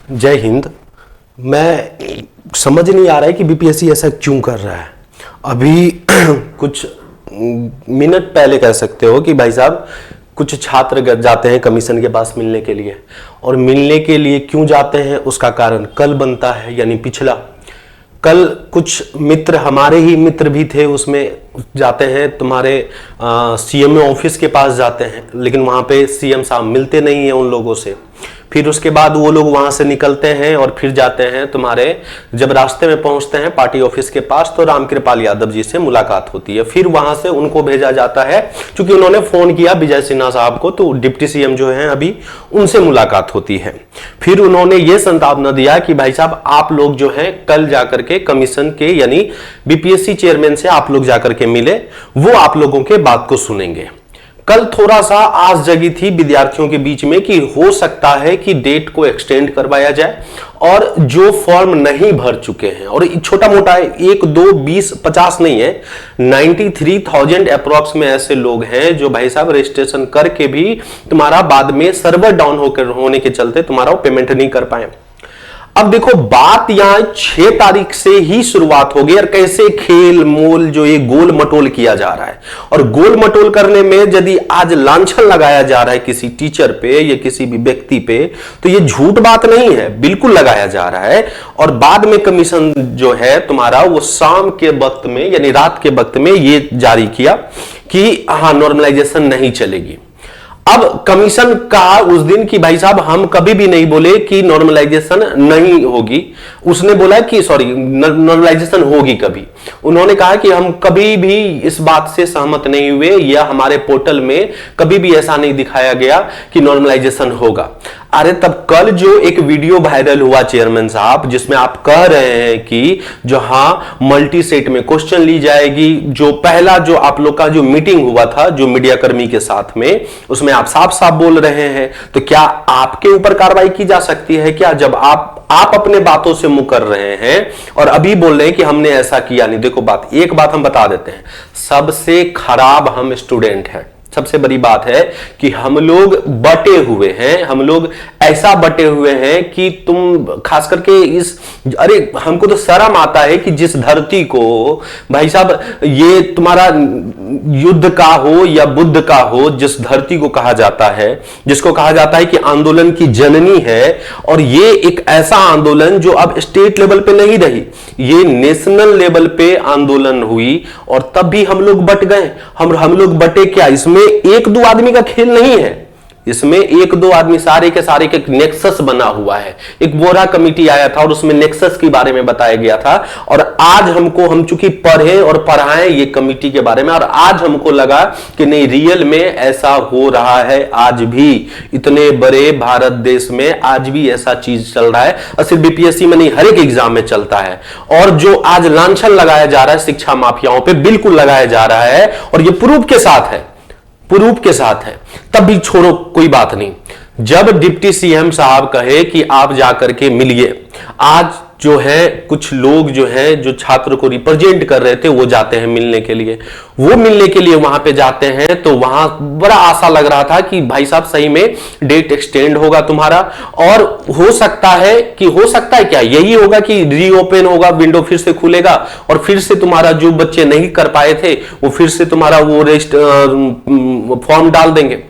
जय हिंद। मैं समझ नहीं आ रहा है कि बीपीएससी ऐसा क्यों कर रहा है। अभी कुछ मिनट पहले कह सकते हो कि भाई साहब कुछ छात्र जाते हैं कमीशन के पास मिलने के लिए, और मिलने के लिए क्यों जाते हैं उसका कारण कल बनता है, यानी पिछला। कल कुछ मित्र, हमारे ही मित्र भी थे, उसमें जाते हैं तुम्हारे सीएम ऑफिस के पास जाते हैं, लेकिन वहां पे सीएम साहब मिलते नहीं है उन लोगों से। फिर उसके बाद वो लोग वहां से निकलते हैं और फिर जाते हैं तुम्हारे, जब रास्ते में पहुंचते हैं पार्टी ऑफिस के पास तो रामकृपाल यादव जी से मुलाकात होती है। फिर वहां से उनको भेजा जाता है, क्योंकि उन्होंने फोन किया विजय सिन्हा साहब को, तो डिप्टी सीएम जो हैं अभी उनसे मुलाकात होती है। फिर उन्होंने ये संतावना दिया कि भाई साहब आप लोग जो है कल जाकर के कमीशन के यानी बीपीएससी चेयरमैन से आप लोग जाकर के मिले, वो आप लोगों के बात को सुनेंगे। कल थोड़ा सा आस जगी थी विद्यार्थियों के बीच में कि हो सकता है कि डेट को एक्सटेंड करवाया जाए, और जो फॉर्म नहीं भर चुके हैं, और छोटा मोटा 1 2 20 50 नहीं है, 93,000 अप्रॉक्स में ऐसे लोग हैं जो भाई साहब रजिस्ट्रेशन करके भी तुम्हारा बाद में सर्वर डाउन होने के चलते तुम्हारा पेमेंट नहीं कर पाए। अब देखो बात यहां 6 तारीख से ही शुरुआत होगी, और कैसे खेल मोल जो ये गोल मटोल किया जा रहा है, और गोल मटोल करने में यदि आज लांछन लगाया जा रहा है किसी टीचर पे या किसी भी व्यक्ति पे, तो ये झूठ बात नहीं है, बिल्कुल लगाया जा रहा है। और बाद में कमीशन जो है तुम्हारा वो शाम के वक्त में यानी रात के वक्त में ये जारी किया कि हाँ नॉर्मलाइजेशन नहीं चलेगी। अब कमीशन कहा उस दिन कि भाई साहब हम कभी भी नहीं बोले कि नॉर्मलाइजेशन नहीं होगी, उसने बोला कि सॉरी नॉर्मलाइजेशन होगी कभी। उन्होंने कहा कि हम कभी भी इस बात से सहमत नहीं हुए, या हमारे पोर्टल में कभी भी ऐसा नहीं दिखाया गया कि नॉर्मलाइजेशन होगा। अरे तब कल जो एक वीडियो वायरल हुआ चेयरमैन साहब, जिसमें आप कह रहे हैं कि जो हाँ मल्टी सेट में क्वेश्चन ली जाएगी, जो पहला जो आप लोग का जो मीटिंग हुआ था जो मीडिया कर्मी के साथ में, उसमें आप साफ साफ बोल रहे हैं, तो क्या आपके ऊपर कार्रवाई की जा सकती है क्या, जब आप अपने बातों से मुकर रहे हैं और अभी बोल रहे हैं कि हमने ऐसा किया नहीं। देखो एक बात हम बता देते हैं, सबसे खराब हम स्टूडेंट हैं। सबसे बड़ी बात है कि हम लोग बटे हुए हैं, हम लोग ऐसा बटे हुए हैं कि तुम खास करके अरे हमको तो शर्म आता है कि जिस धरती को भाई साहब ये तुम्हारा युद्ध का हो या बुद्ध का हो, जिस धरती को कहा जाता है, जिसको कहा जाता है कि आंदोलन की जननी है, और ये एक ऐसा आंदोलन जो अब स्टेट लेवल पे नहीं रही, ये नेशनल लेवल पे आंदोलन हुई, और तब भी हम लोग बट गए। हम लोग बटे क्या, इसमें 1-2 आदमी का खेल नहीं है, इसमें 1-2 आदमी सारे के सारे के नेक्सस बना हुआ है। एक वोरा कमेटी आया था और उसमें नेक्सस के बारे में बताया गया था, और आज हम चूंकि पढ़े और पढ़ाएं ये कमेटी के बारे में, और आज हमको लगा कि नहीं रियल में ऐसा हो रहा है। आज भी इतने बड़े भारत देश में आज भी ऐसा चीज चल रहा है, और सिर्फ बीपीएससी में नहीं हर एक एग्जाम में चलता है। और जो आज लांछन लगाया जा रहा है शिक्षा माफियाओं पे, बिल्कुल लगाया जा रहा है, और ये प्रूफ के साथ है, प्रूफ के साथ है। तब भी छोड़ो कोई बात नहीं, जब डिप्टी सीएम साहब कहे कि आप जाकर के मिलिए, आज जो है कुछ लोग जो है जो छात्र को रिप्रेजेंट कर रहे थे वो जाते हैं मिलने के लिए, वो मिलने के लिए वहां पे जाते हैं, तो वहां बड़ा आशा लग रहा था कि भाई साहब सही में डेट एक्सटेंड होगा तुम्हारा, और हो सकता है क्या यही होगा कि रीओपन होगा, विंडो फिर से खुलेगा, और फिर से तुम्हारा जो बच्चे नहीं कर पाए थे वो फिर से तुम्हारा वो फॉर्म डाल देंगे।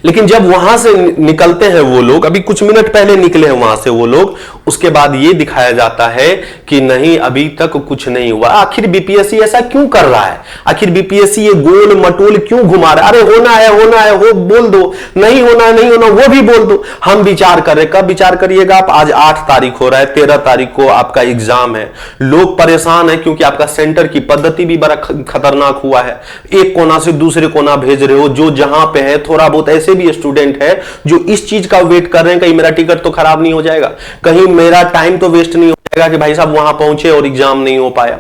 लेकिन जब वहां से निकलते हैं वो लोग, अभी कुछ मिनट पहले निकले हैं वहां से वो लोग, उसके बाद ये दिखाया जाता है कि नहीं अभी तक कुछ नहीं हुआ। आखिर बीपीएससी ऐसा क्यों कर रहा है, आखिर बीपीएससी ये गोल मटोल क्यों घुमा रहा है। अरे होना है हो बोल दो, नहीं होना वो भी बोल दो, हम विचार कर रहे। कब विचार करिएगा आप, आज 8 तारीख हो रहा है, 13 तारीख को आपका एग्जाम है। लोग परेशान है क्योंकि आपका सेंटर की पद्धति भी बड़ा खतरनाक हुआ है, एक कोना से दूसरे कोना भेज रहे हो, जो जहां पे है थोड़ा बहुत ऐसे भी स्टूडेंट है जो इस चीज का वेट कर रहे हैं, कहीं मेरा टिकट तो खराब नहीं हो जाएगा, कहीं मेरा टाइम तो वेस्ट नहीं हो जाएगा कि भाई साहब वहां पहुंचे और एग्जाम नहीं हो पाया।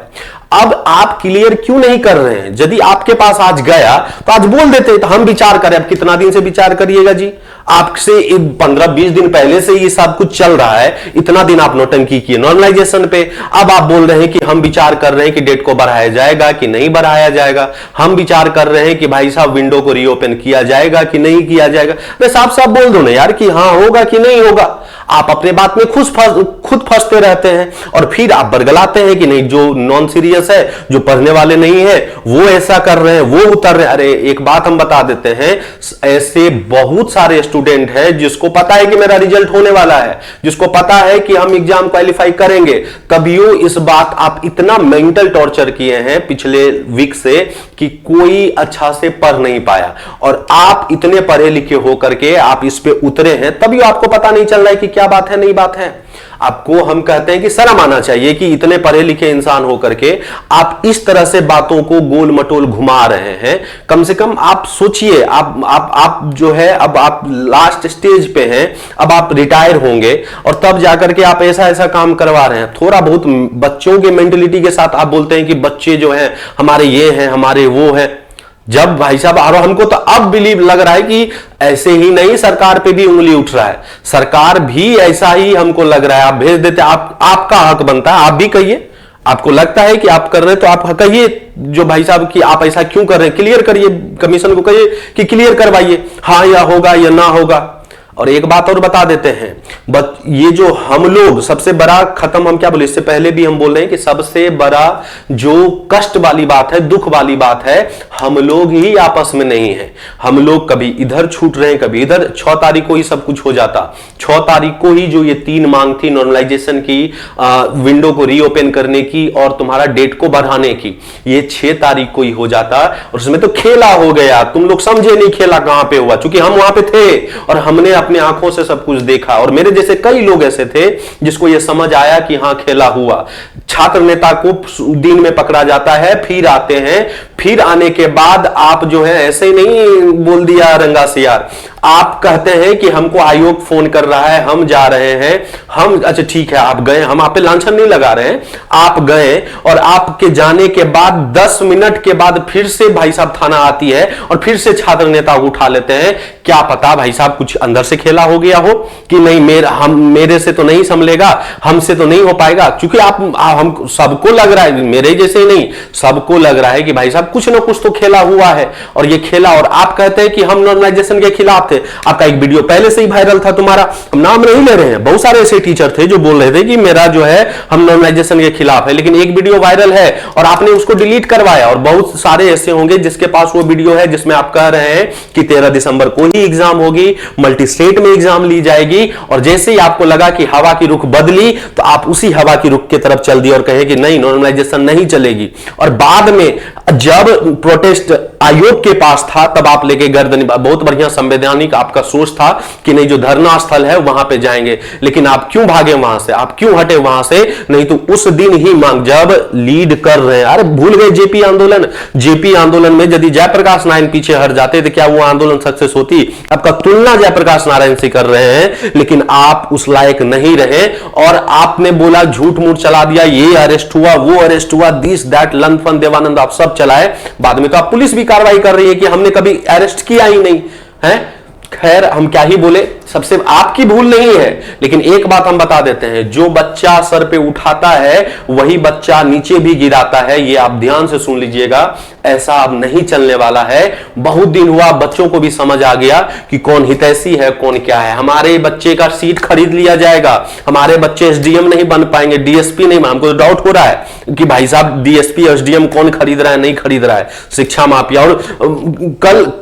अब आप क्लियर क्यों नहीं कर रहे हैं? यदि आपके पास आज गया तो आज बोल देते तो हम विचार करें। अब कितना दिन से विचार करिएगा जी, आपसे 15-20 दिन पहले से ये सब कुछ चल रहा है, इतना दिन आप नौटंकी किए नॉर्मलाइजेशन पे। अब आप बोल रहे हैं कि हम विचार कर रहे हैं कि डेट को बढ़ाया जाएगा कि नहीं बढ़ाया जाएगा, हम विचार कर रहे हैं कि भाई साहब विंडो को रीओपन किया जाएगा कि नहीं किया जाएगा। तो साफ साफ बोल दो ना यार कि हाँ होगा कि नहीं होगा। आप अपने बात में खुद फंसते रहते हैं और फिर आप बरगलाते हैं कि नहीं, जो नॉन सीरियस है, जो पढ़ने वाले नहीं है, वो ऐसा कर रहे हैं, वो उतर रहे हैं। अरे एक बात हम बता देते हैं, ऐसे बहुत सारे स्टूडेंट हैं जिसको पता है कि मेरा रिजल्ट होने वाला है, जिसको पता है कि हम एग्जाम क्वालिफाई करेंगे, तभियो इस बात आप इतना मेंटल टॉर्चर किए हैं पिछले वीक से कि कोई अच्छा से पढ़ नहीं पाया। और आप इतने पढ़े लिखे होकर के आप इस पे उतरे हैं, तभी आपको पता नहीं चल रहा है कि क्या बात है, नहीं बात है। आपको हम कहते हैं कि शर्म आना चाहिए कि इतने पढ़े लिखे इंसान होकर के आप इस तरह से बातों को गोल मटोल घुमा रहे हैं। कम से कम आप सोचिए, आप जो है अब आप लास्ट स्टेज पे हैं, अब आप रिटायर होंगे और तब जाकर के आप ऐसा ऐसा काम करवा रहे हैं। थोड़ा बहुत बच्चों के मेंटेलिटी के साथ आप बोलते हैं कि बच्चे जो हैं हमारे ये हैं, हमारे वो हैं। जब भाई साहब, और हमको तो अब बिलीव लग रहा है कि ऐसे ही नहीं, सरकार पे भी उंगली उठ रहा है, सरकार भी ऐसा ही हमको लग रहा है। आप भेज देते, आपका हक बनता है, आप भी कहिए। आपको लगता है कि आप कर रहे हैं तो आप कहिए जो भाई साहब कि आप ऐसा क्यों कर रहे हैं, क्लियर करिए, कमीशन को कहिए कि क्लियर करवाइए, हाँ या होगा या ना होगा। और एक बात और बता देते हैं, ये जो हम लोग सबसे बड़ा खत्म, हम क्या बोले, इससे पहले भी हम बोल रहे हैं कि सबसे बड़ा जो कष्ट वाली बात है, दुख वाली बात है, हम लोग ही आपस में नहीं है। हम लोग कभी इधर छूट रहे हैं, कभी इधर। 6 तारीख को ही सब कुछ हो जाता, 6 तारीख को ही जो ये 3 मांग थी नॉर्मलाइजेशन की, विंडो को रीओपन करने की और तुम्हारा डेट को बढ़ाने की, ये 6 तारीख को ही हो जाता। और उसमें तो खेला हो गया, तुम लोग समझे नहीं खेला कहां पे हुआ, क्योंकि हम वहां पे थे और हमने अपनी आंखों से सब कुछ देखा। और मेरे जैसे कई लोग ऐसे थे जिसको यह समझ आया कि हां खेला हुआ। छात्र नेता को दिन में पकड़ा जाता है, फिर आते हैं, फिर आने के बाद आप जो है ऐसे ही नहीं बोल दिया रंगा से यार, आप कहते हैं कि हमको आयोग फोन कर रहा है, हम जा रहे हैं, हम अच्छा ठीक है आप गए, हम आप पे लांछन नहीं लगा रहे हैं, आप गए और आपके जाने के बाद 10 मिनट के बाद फिर से भाई साहब थाना आती है और फिर से छात्र नेता उठा लेते हैं। क्या पता भाई साहब कुछ अंदर से खेला हो गया हो कि नहीं, मेरे से तो नहीं संभलेगा, हमसे तो नहीं हो पाएगा। क्योंकि हम सबको लग रहा है, मेरे जैसे ही नहीं, सबको लग रहा है कि भाई साहब कुछ ना कुछ तो खेला हुआ है। और ये खेला, और आप कहते हैं कि हम नॉर्मलाइजेशन के खिलाफ थे। आपका एक वीडियो पहले से ही वायरल था तुम्हारा, हम नाम नहीं ले रहे हैं, बहुत सारे ऐसे टीचर थे जो बोल रहे थे कि मेरा जो है हम नॉर्मलाइजेशन के खिलाफ है, लेकिन एक वीडियो वायरल है और आपने उसको डिलीट करवाया। और बहुत सारे ऐसे होंगे जिसके पास वो वीडियो है जिसमें आप कह रहे हैं कि 13 दिसंबर को ही एग्जाम होगी, मल्टी स्टेट में एग्जाम ली जाएगी। और जैसे ही आपको लगा कि हवा की रुख बदली तो आप उसी हवा की रुख की तरफ चल दिए और कहे कि नहीं नॉर्मलाइजेशन नहीं चलेगी। और बाद में जब प्रोटेस्ट आयोग के पास था तब आप लेके गर्दन, बहुत बढ़िया संवैधानिक आपका सोच था कि नहीं जो धरना स्थल है वहां पे जाएंगे, लेकिन आप क्यों भागे वहां से, आप क्यों हटे वहां से? नहीं तो उस दिन ही मांग जब लीड कर रहे हैं, अरे भूल गए जेपी आंदोलन, जेपी आंदोलन में यदि जयप्रकाश नारायण पीछे हट जाते तो क्या वो आंदोलन सक्सेस होती? आपका तुलना जयप्रकाश नारायण से कर रहे हैं, लेकिन आप उस लायक नहीं रहे और आपने बोला, झूठ मूठ चला दिया, ये अरेस्ट हुआ, वो अरेस्ट हुआ, दिस दैट लंदन देवानंद आप सब चलाए। बाद में तो आप पुलिस भी कार्रवाई कर रही है कि हमने कभी अरेस्ट किया ही नहीं है। खैर हम क्या ही बोले, सबसे आपकी भूल नहीं है, लेकिन एक बात हम बता देते हैं, जो बच्चा सर पे उठाता है वही बच्चा नीचे भी गिराता है। ये आप ध्यान से सुन लीजिएगा, ऐसा अब नहीं चलने वाला है। बहुत दिन हुआ, बच्चों को भी समझ आ गया कि कौन हितैषी है कौन क्या है। हमारे बच्चे का सीट खरीद लिया जाएगा, हमारे बच्चे एसडीएम नहीं बन पाएंगे, डीएसपी नहीं। हमको तो डाउट हो रहा है कि भाई साहब डीएसपी एसडीएम कौन खरीद रहा है, नहीं खरीद रहा है, शिक्षा माफिया। और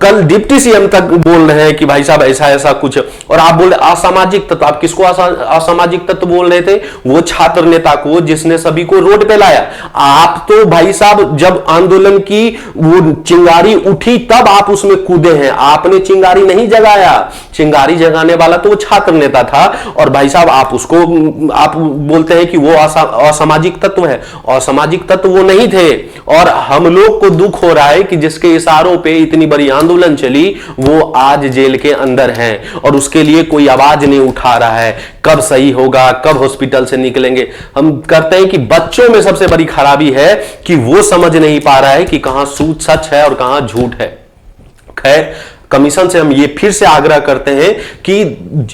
कल डिप्टी सीएम तक बोल रहे हैं कि भाई साहब ऐसा ऐसा कुछ। और आप बोल रहे असामाजिक तत्व, आप किसको असामाजिक तत्व बोल रहे थे? वो छात्र नेता को जिसने सभी को रोड पे लाया। आप तो भाई साहब जब आंदोलन की वो चिंगारी उठी तब आप उसमें कूदे हैं, आपने चिंगारी नहीं जगाया। चिंगारी जगाने वाला तो वो छात्र नेता था। और भाई साहब आप उसको आप बोलते हैं कि वो असामाजिक तत्व है, असामाजिक तत्व वो नहीं थे। और हम लोग को दुख हो रहा है कि जिसके इशारों पे इतनी बड़ी आंदोलन चली वो आज जेल के अंदर है और उसके लिए कोई आवाज नहीं उठा रहा है। कब सही होगा, कब हॉस्पिटल से निकलेंगे? हम करते हैं कि बच्चों में सबसे बड़ी खराबी है कि वो समझ नहीं पा रहा है कि कहां सच है और कहां झूठ है। खैर कमीशन से हम ये फिर से आग्रह करते हैं कि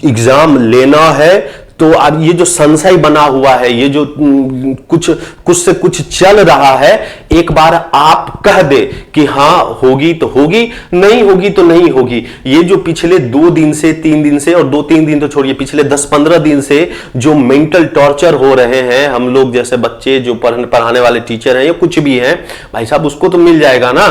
एग्जाम लेना है तो अब ये जो संशय बना हुआ है, ये जो कुछ से कुछ चल रहा है, एक बार आप कह दे कि हाँ होगी तो होगी, नहीं होगी तो नहीं होगी। ये जो पिछले 2 दिन से 3 दिन से, और 2-3 दिन तो छोड़िए, पिछले 10-15 दिन से जो मेंटल टॉर्चर हो रहे हैं हम लोग जैसे बच्चे, जो पढ़ाने वाले टीचर हैं या कुछ भी हैं, भाई साहब उसको तो मिल जाएगा ना।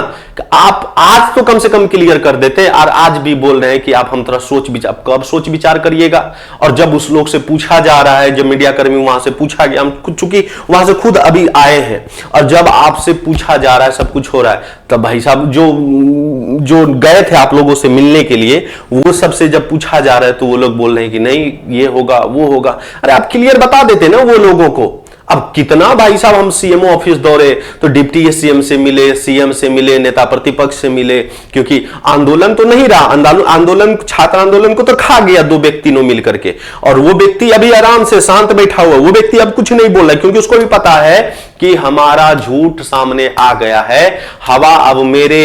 आप आज तो कम से कम क्लियर कर देते, और आज भी बोल रहे हैं कि आप हम तरह सोच विचार, कब सोच विचार करिएगा। और जब उस लोग से पूछा जा रहा है, जब मीडिया कर्मी वहां से पूछा गया, हम चूंकि वहां से खुद अभी आए हैं, और जब आपसे पूछा जा रहा है, सब कुछ हो रहा है, तब भाई साहब जो गए थे आप लोगों से मिलने के लिए, वो सबसे जब पूछा जा रहा है तो वो लोग बोल रहे हैं कि नहीं ये होगा वो होगा। अरे आप क्लियर बता देते ना वो लोगों को। अब कितना भाई साहब हम सीएमओ ऑफिस दौड़े, तो डिप्टी सीएम से मिले, सीएम से मिले, नेता प्रतिपक्ष से मिले, क्योंकि आंदोलन तो नहीं रहा। आंदोलन, छात्र आंदोलन को तो खा गया 2 व्यक्ति ने मिलकर के, और वो व्यक्ति अभी आराम से शांत बैठा हुआ, वो व्यक्ति अब कुछ नहीं बोल रहा है, क्योंकि उसको भी पता है कि हमारा झूठ सामने आ गया है। हवा अब मेरे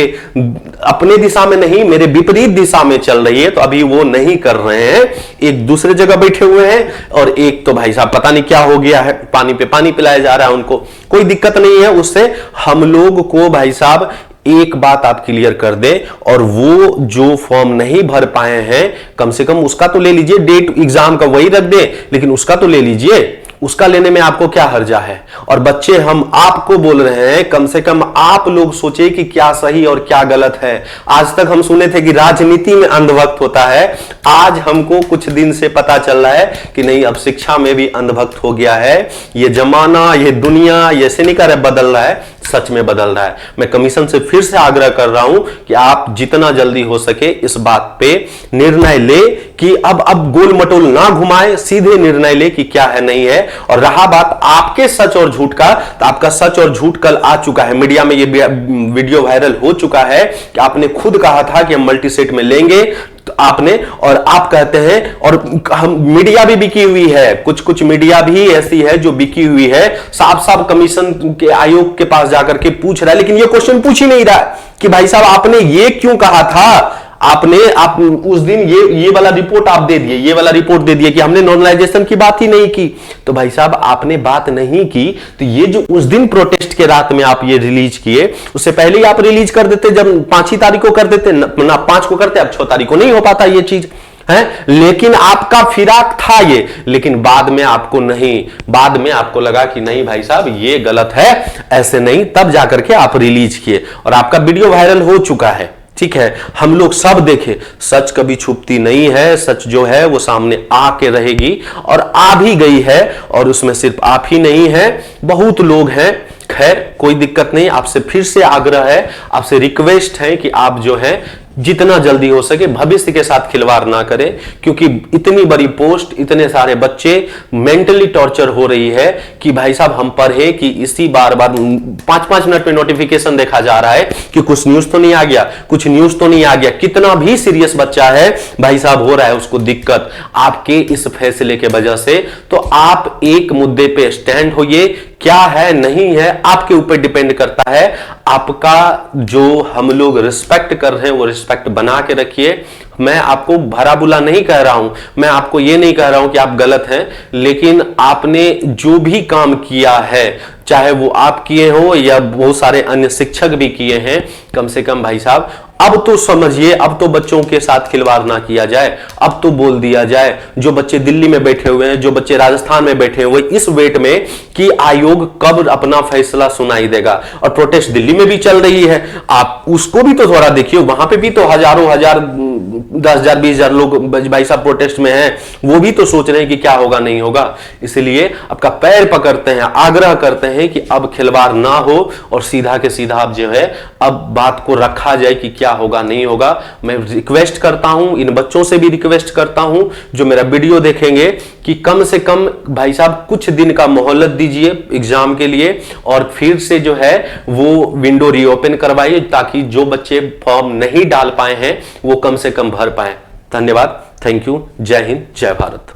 अपने दिशा में नहीं, मेरे विपरीत दिशा में चल रही है, तो अभी वो नहीं कर रहे हैं, एक दूसरे जगह बैठे हुए हैं। और एक तो भाई साहब पता नहीं क्या हो गया है, पानी पे पानी पिलाया जा रहा है उनको, कोई दिक्कत नहीं है उससे। हम लोग को भाई साहब एक बात आप क्लियर कर दे, और वो जो फॉर्म नहीं भर पाए हैं, कम से कम उसका तो ले लीजिए, डेट एग्जाम का वही रख दे, लेकिन उसका तो ले लीजिए। उसका लेने में आपको क्या हर्जा है। और बच्चे, हम आपको बोल रहे हैं, कम से कम आप लोग सोचे कि क्या सही और क्या गलत है। आज तक हम सुने थे कि राजनीति में अंधभक्त होता है, आज हमको कुछ दिन से पता चल रहा है कि नहीं, अब शिक्षा में भी अंधभक्त हो गया है। ये जमाना, ये दुनिया, ये ऐसे नहीं कह रहे बदल रहा है, सच में बदल रहा है। मैं कमीशन से फिर से आग्रह कर रहा हूं कि आप जितना जल्दी हो सके इस बात पे निर्णय ले, कि अब गोल मटोल ना घुमाए, सीधे निर्णय ले कि क्या है नहीं है। और रहा बात आपके सच और झूठ का, तो आपका सच और झूठ कल आ चुका है, मीडिया में ये वीडियो वायरल हो चुका है कि आपने खुद कहा था कि हम मल्टीसेट में लेंगे, तो आपने, और आप कहते हैं, और हम मीडिया भी बिकी हुई है, कुछ मीडिया भी ऐसी है जो बिकी हुई है, साफ साफ कमीशन के आयोग के पास जाकर के पूछ रहा है, लेकिन ये क्वेश्चन पूछ ही नहीं रहा है कि भाई साहब आपने ये क्यों कहा था। आप उस दिन ये वाला रिपोर्ट आप दे दिए, ये वाला रिपोर्ट दे दिए कि हमने नॉर्मलाइजेशन की बात ही नहीं की। तो भाई साहब आपने बात नहीं की, तो ये जो उस दिन प्रोटेस्ट के रात में आप ये रिलीज किए, उससे पहले ही आप रिलीज कर देते, जब 5 ही तारीख को कर देते ना, 5 को करते, अब 6 तारीख को नहीं हो पाता ये चीज है। लेकिन आपका फिराक था ये, लेकिन बाद में आपको नहीं, बाद में आपको लगा कि नहीं भाई साहब ये गलत है, ऐसे नहीं, तब जाकर के आप रिलीज किए, और आपका वीडियो वायरल हो चुका है। ठीक है, हम लोग सब देखे, सच कभी छुपती नहीं है, सच जो है वो सामने आके रहेगी, और आ भी गई है। और उसमें सिर्फ आप ही नहीं है, बहुत लोग हैं। खैर कोई दिक्कत नहीं, आपसे फिर से आग्रह है, आपसे रिक्वेस्ट है कि आप जो है जितना जल्दी हो सके भविष्य के साथ खिलवाड़ ना करें, क्योंकि इतनी बड़ी पोस्ट, इतने सारे बच्चे मेंटली टॉर्चर हो रही है कि भाई साहब हम पढ़े कि इसी बार 5-5 मिनट में नोटिफिकेशन देखा जा रहा है कि कुछ न्यूज तो नहीं आ गया, कुछ न्यूज तो नहीं आ गया। कितना भी सीरियस बच्चा है भाई साहब, हो रहा है उसको दिक्कत आपके इस फैसले के वजह से। तो आप एक मुद्दे पे स्टैंड होइए, क्या है नहीं है आपके ऊपर डिपेंड करता है। आपका जो हम लोग रिस्पेक्ट कर रहे हैं वो रिस्पेक्ट बना के रखिए। मैं आपको भरा बुला नहीं कह रहा हूं, मैं आपको ये नहीं कह रहा हूं कि आप गलत हैं, लेकिन आपने जो भी काम किया है, चाहे वो आप किए हो या बहुत सारे अन्य शिक्षक भी किए हैं, कम से कम भाई साहब अब तो समझिए, अब तो बच्चों के साथ खिलवाड़ ना किया जाए, अब तो बोल दिया जाए। जो बच्चे दिल्ली में बैठे हुए हैं, जो बच्चे राजस्थान में बैठे हुए, इस वेट में कि आयोग कब अपना फैसला सुनाई देगा। और प्रोटेस्ट दिल्ली में भी चल रही है, आप उसको भी तो थोड़ा देखिए, वहां पे भी तो हजारों हजार 10,000 20,000 लोग भाई साहब प्रोटेस्ट में हैं, वो भी तो सोच रहे हैं कि क्या होगा नहीं होगा। इसलिए आपका पैर पकड़ते हैं, आग्रह करते हैं कि अब खिलवाड़ ना हो, और सीधा के सीधा अब जो है अब बात को रखा जाए कि क्या होगा नहीं होगा। मैं रिक्वेस्ट करता हूं, इन बच्चों से भी रिक्वेस्ट करता हूं जो मेरा वीडियो देखेंगे, कि कम से कम भाई साहब कुछ दिन का मोहलत दीजिए एग्जाम के लिए, और फिर से जो है वो विंडो रीओपन करवाइए, ताकि जो बच्चे फॉर्म नहीं डाल पाए हैं वो कम से कम भर पाए। धन्यवाद, थैंक यू, जय हिंद, जय भारत।